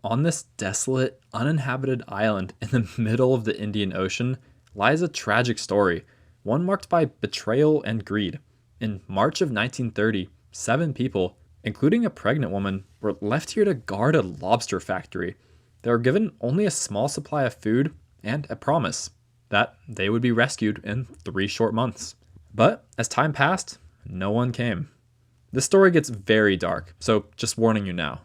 On this desolate, uninhabited island in the middle of the Indian Ocean lies a tragic story, one marked by betrayal and greed. In March of 1930, 7 people, including a pregnant woman, were left here to guard a lobster factory. They were given only a small supply of food and a promise that they would be rescued in 3 short months. But as time passed, no one came. This story gets very dark, so just warning you now.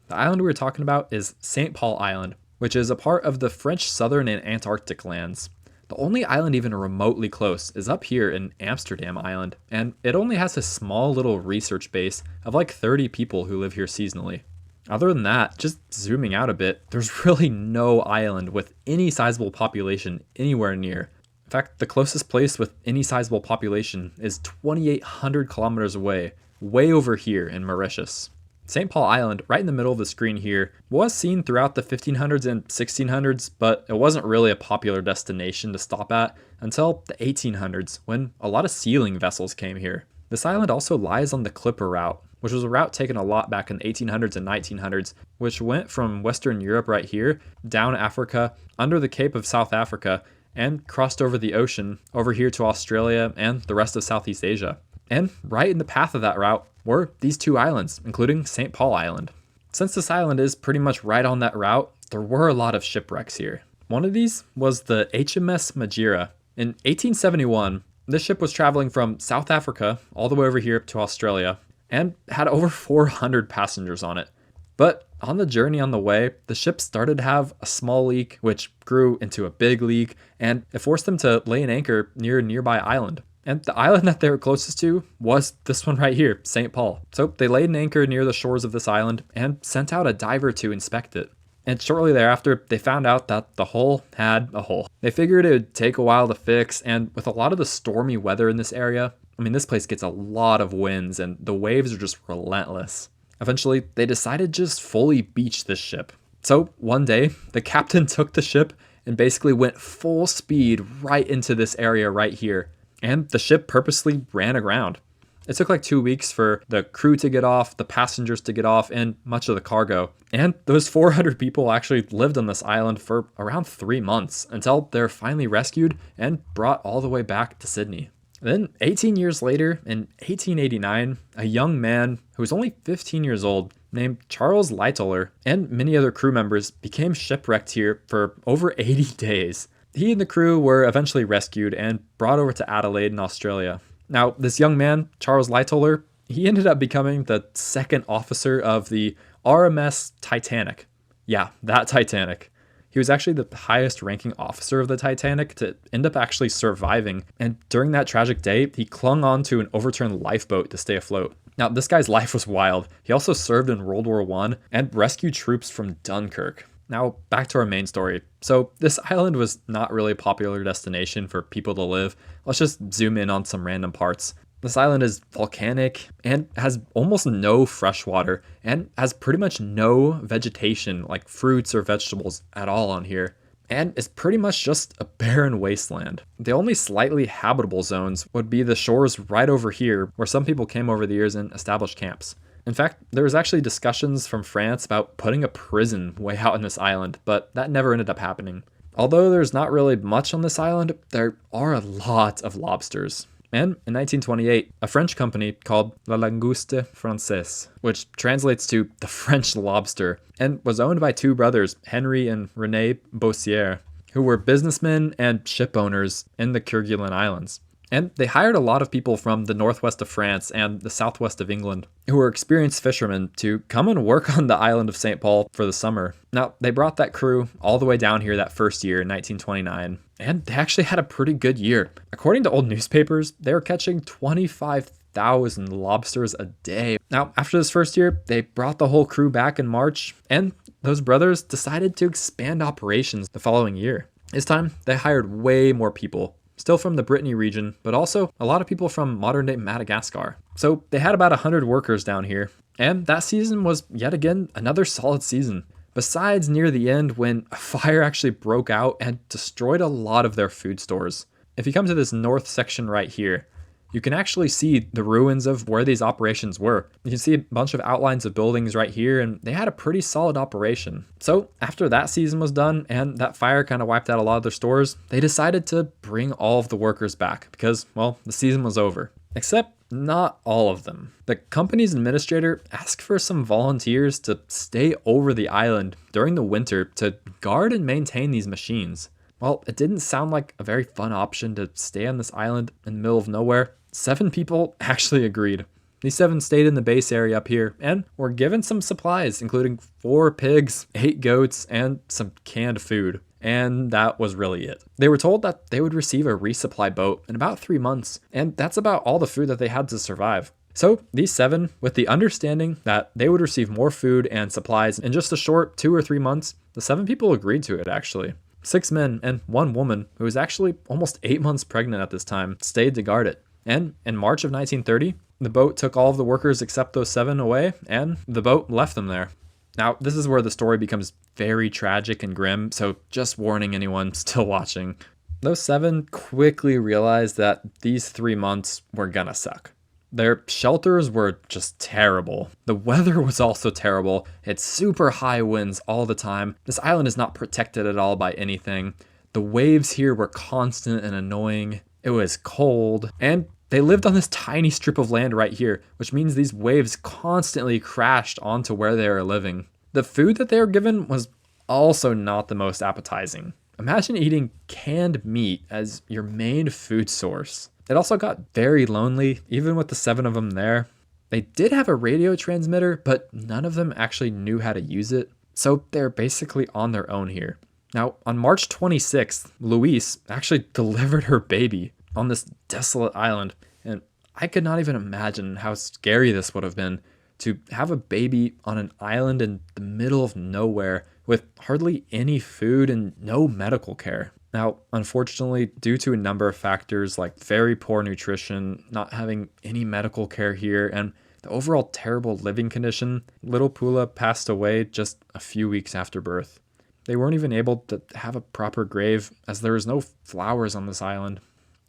The island we're talking about is St. Paul Island, which is a part of the French southern and Antarctic lands. The only island even remotely close is up here in Amsterdam Island, and it only has a small little research base of like 30 people who live here seasonally. Other than that, just zooming out a bit, there's really no island with any sizable population anywhere near. In fact, the closest place with any sizable population is 2,800 kilometers away, way over here in Mauritius. St. Paul Island, right in the middle of the screen here, was seen throughout the 1500s and 1600s, but it wasn't really a popular destination to stop at until the 1800s, when a lot of sealing vessels came here. This island also lies on the Clipper route, which was a route taken a lot back in the 1800s and 1900s, which went from Western Europe right here, down Africa, under the Cape of South Africa, and crossed over the ocean over here to Australia and the rest of Southeast Asia. And right in the path of that route were these 2 islands, including St. Paul Island. Since this island is pretty much right on that route, there were a lot of shipwrecks here. One of these was the HMS Madeira. In 1871, this ship was traveling from South Africa all the way over here to Australia and had over 400 passengers on it. But on the journey on the way, the ship started to have a small leak, which grew into a big leak, and it forced them to lay an anchor near a nearby island. And the island that they were closest to was this one right here, St. Paul. So they laid an anchor near the shores of this island and sent out a diver to inspect it. And shortly thereafter, they found out that the hull had a hole. They figured it would take a while to fix, and with a lot of the stormy weather in this area, this place gets a lot of winds and the waves are just relentless. Eventually, they decided to just fully beach this ship. So one day, the captain took the ship and basically went full speed right into this area right here. And the ship purposely ran aground. It took like 2 weeks for the crew to get off, the passengers to get off, and much of the cargo. And those 400 people actually lived on this island for around 3 months until they're finally rescued and brought all the way back to Sydney. Then 18 years later, in 1889, a young man who was only 15 years old named Charles Lightoller and many other crew members became shipwrecked here for over 80 days. He and the crew were eventually rescued and brought over to Adelaide in Australia. Now, this young man, Charles Lightoller, he ended up becoming the second officer of the RMS Titanic. Yeah, that Titanic. He was actually the highest ranking officer of the Titanic to end up actually surviving. And during that tragic day, he clung on to an overturned lifeboat to stay afloat. Now, this guy's life was wild. He also served in World War I and rescued troops from Dunkirk. Now, back to our main story. So, this island was not really a popular destination for people to live. Let's just zoom in on some random parts. This island is volcanic and has almost no fresh water and has pretty much no vegetation like fruits or vegetables at all on here. And it's pretty much just a barren wasteland. The only slightly habitable zones would be the shores right over here where some people came over the years and established camps. In fact, there was actually discussions from France about putting a prison way out on this island, but that never ended up happening. Although there's not really much on this island, there are a lot of lobsters. And in 1928, a French company called Langusta Frances, which translates to the French lobster, and was owned by 2 brothers, Henry and René Bossier, who were businessmen and ship owners in the Kerguelen Islands. And they hired a lot of people from the northwest of France and the southwest of England who were experienced fishermen to come and work on the island of St. Paul for the summer. Now, they brought that crew all the way down here that first year in 1929, and they actually had a pretty good year. According to old newspapers, they were catching 25,000 lobsters a day. Now, after this first year, they brought the whole crew back in March, and those brothers decided to expand operations the following year. This time, they hired way more people. Still from the Brittany region, but also a lot of people from modern-day Madagascar. So they had about 100 workers down here, and that season was yet again another solid season. Besides near the end when a fire actually broke out and destroyed a lot of their food stores. If you come to this north section right here, you can actually see the ruins of where these operations were. You can see a bunch of outlines of buildings right here, and they had a pretty solid operation. So after that season was done and that fire kind of wiped out a lot of their stores, they decided to bring all of the workers back because, well, the season was over. Except not all of them. The company's administrator asked for some volunteers to stay over the island during the winter to guard and maintain these machines. Well, it didn't sound like a very fun option to stay on this island in the middle of nowhere. 7 people actually agreed. These 7 stayed in the base area up here and were given some supplies, including 4 pigs, 8 goats, and some canned food. And that was really it. They were told that they would receive a resupply boat in about 3 months, and that's about all the food that they had to survive. So these 7, with the understanding that they would receive more food and supplies in just a short 2 or 3 months, the 7 people agreed to it actually. 6 men and 1 woman, who was actually almost 8 months pregnant at this time, stayed to guard it. And in March of 1930, the boat took all of the workers except those 7 away, and the boat left them there. Now, this is where the story becomes very tragic and grim, so just warning anyone still watching. Those 7 quickly realized that these 3 months were gonna suck. Their shelters were just terrible. The weather was also terrible. It's super high winds all the time. This island is not protected at all by anything. The waves here were constant and annoying. It was cold, and they lived on this tiny strip of land right here, which means these waves constantly crashed onto where they were living. The food that they were given was also not the most appetizing. Imagine eating canned meat as your main food source. It also got very lonely, even with the 7 of them there. They did have a radio transmitter, but none of them actually knew how to use it, so they're basically on their own here. Now, on March 26th, Louise actually delivered her baby on this desolate island, and I could not even imagine how scary this would have been to have a baby on an island in the middle of nowhere with hardly any food and no medical care. Now, unfortunately, due to a number of factors like very poor nutrition, not having any medical care here, and the overall terrible living condition, little Pulloc'h passed away just a few weeks after birth. They weren't even able to have a proper grave as there was no flowers on this island.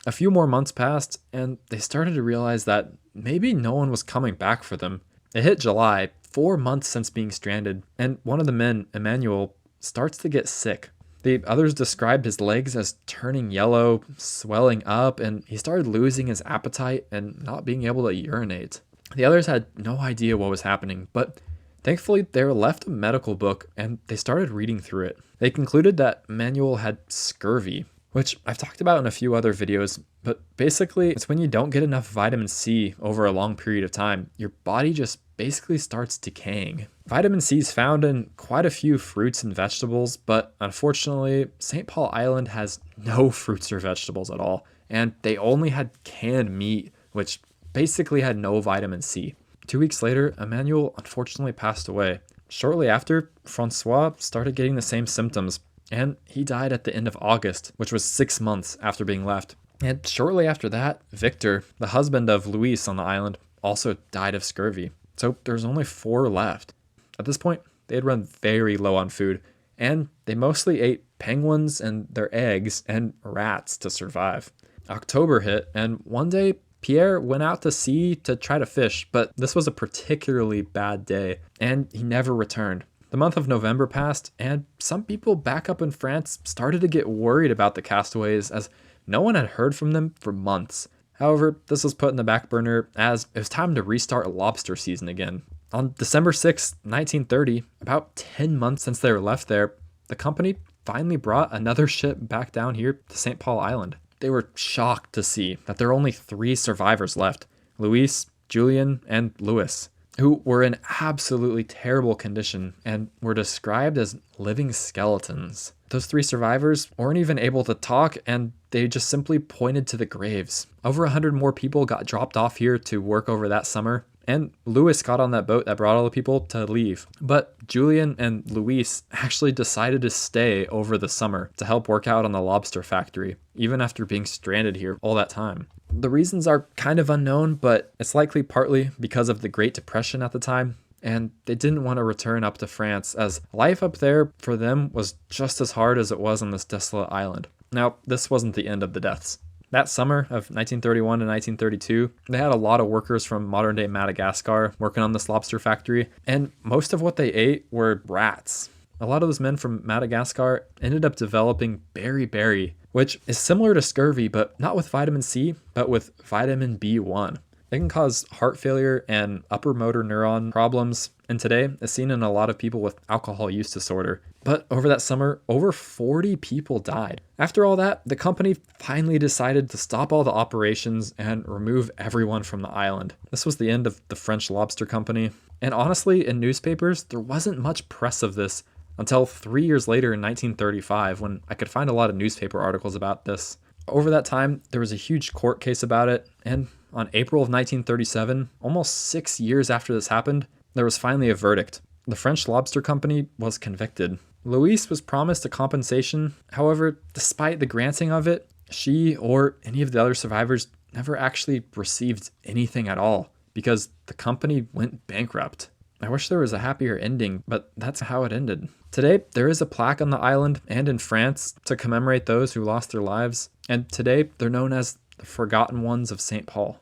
A few more months passed, and they started to realize that maybe no one was coming back for them. It hit July, 4 months since being stranded, and one of the men, Emmanuel, starts to get sick. The others described his legs as turning yellow, swelling up, and he started losing his appetite and not being able to urinate. The others had no idea what was happening, but thankfully they were left a medical book and they started reading through it. They concluded that Emmanuel had scurvy, which I've talked about in a few other videos, but basically it's when you don't get enough vitamin C over a long period of time, your body just basically starts decaying. Vitamin C is found in quite a few fruits and vegetables, but unfortunately, St. Paul Island has no fruits or vegetables at all, and they only had canned meat, which basically had no vitamin C. 2 weeks later, Emmanuel unfortunately passed away. Shortly after, Francois started getting the same symptoms, and he died at the end of August, which was 6 months after being left. And shortly after that, Victor, the husband of Louise on the island, also died of scurvy. So there's only 4 left. At this point, they had run very low on food, and they mostly ate penguins and their eggs and rats to survive. October hit, and one day Pierre went out to sea to try to fish, but this was a particularly bad day, and he never returned. The month of November passed, and some people back up in France started to get worried about the castaways as no one had heard from them for months. However, this was put in the back burner as it was time to restart lobster season again. On December 6, 1930, about 10 months since they were left there, the company finally brought another ship back down here to St. Paul Island. They were shocked to see that there are only 3 survivors left, Louise, Julien, and Louis, who were in absolutely terrible condition and were described as living skeletons. Those 3 survivors weren't even able to talk, and they just simply pointed to the graves. Over 100 more people got dropped off here to work over that summer, and Louis got on that boat that brought all the people to leave. But Julien and Louise actually decided to stay over the summer to help work out on the lobster factory, even after being stranded here all that time. The reasons are kind of unknown, but it's likely partly because of the Great Depression at the time, and they didn't want to return up to France as life up there for them was just as hard as it was on this desolate island. Now, this wasn't the end of the deaths. That summer of 1931 to 1932, they had a lot of workers from modern day Madagascar working on this lobster factory, and most of what they ate were rats. A lot of those men from Madagascar ended up developing beriberi, which is similar to scurvy, but not with vitamin C, but with vitamin B1. It can cause heart failure and upper motor neuron problems, and today is seen in a lot of people with alcohol use disorder. But over that summer, over 40 people died. After all that, the company finally decided to stop all the operations and remove everyone from the island. This was the end of the French Lobster Company. And honestly, in newspapers, there wasn't much press of this until 3 years later in 1935, when I could find a lot of newspaper articles about this. Over that time, there was a huge court case about it, and on April of 1937, almost 6 years after this happened, there was finally a verdict. The French Lobster Company was convicted. Louise was promised a compensation. However, despite the granting of it, she or any of the other survivors never actually received anything at all because the company went bankrupt. I wish there was a happier ending, but that's how it ended. Today, there is a plaque on the island and in France to commemorate those who lost their lives, and today they're known as the Forgotten Ones of St. Paul.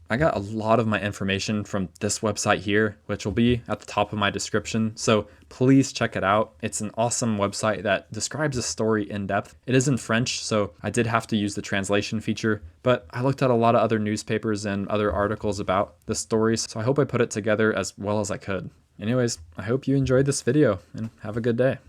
I got a lot of my information from this website here, which will be at the top of my description, so please check it out. It's an awesome website that describes the story in depth. It is in French, so I did have to use the translation feature, but I looked at a lot of other newspapers and other articles about the stories, so I hope I put it together as well as I could. Anyways, I hope you enjoyed this video, and have a good day.